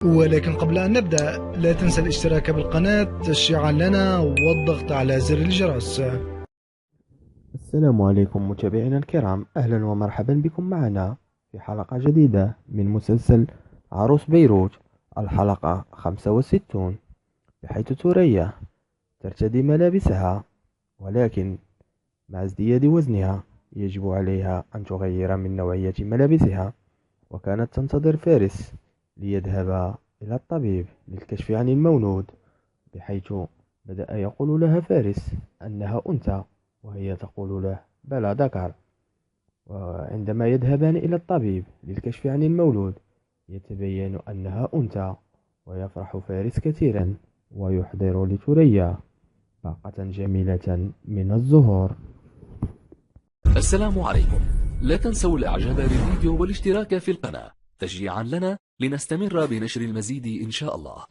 ولكن قبل أن نبدأ لا تنسى الاشتراك بالقناة تشجيعا لنا والضغط على زر الجرس. السلام عليكم متابعينا الكرام، أهلا ومرحبا بكم معنا في حلقة جديدة من مسلسل عروس بيروت، الحلقة 65، بحيث ثريا ترتدي ملابسها، ولكن مع ازدياد وزنها يجب عليها أن تغير من نوعية ملابسها. وكانت تنتظر فارس ليذهب إلى الطبيب للكشف عن المولود، بحيث بدأ يقول لها فارس أنها أنثى، وهي تقول له بلى ذكر. وعندما يذهبان إلى الطبيب للكشف عن المولود يتبين أنها أنثى، ويفرح فارس كثيرا ويحضر لثريا باقة جميلة من الزهور. السلام عليكم، لا تنسوا الاعجاب بالفيديو والاشتراك في القناة تشجيعا لنا لنستمر بنشر المزيد إن شاء الله.